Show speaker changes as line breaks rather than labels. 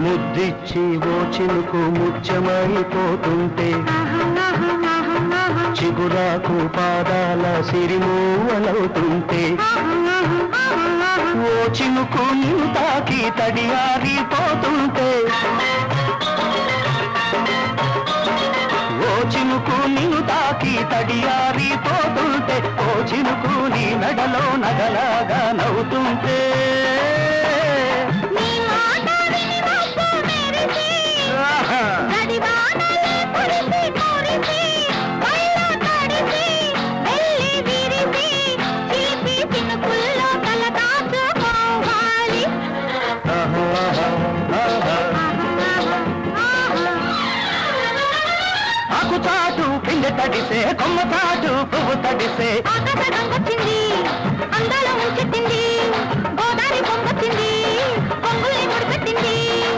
ముద్దిచ్చి ఓ చినుకు ముత్యమైపోతుంటే చిగురాకు పాదాల సిరిమూవలవుతుంటే ఓ చినుకు నిన్ను తాకి తడియారిపోతుంటే ఓ చినుకు నిన్ను తాకి తడియారిపోతుంటే ఓ చినుకు నీ మెడలో నగలాగా నవ్వుతుంటే ఆకుచాటు పిండి తడిసే కొమ్మ చాటు పువ్వు తడిసే
ఆకాశ గంగొచ్చింది అందాల ముంచెత్తింది గోదావరి పొంగొచ్చింది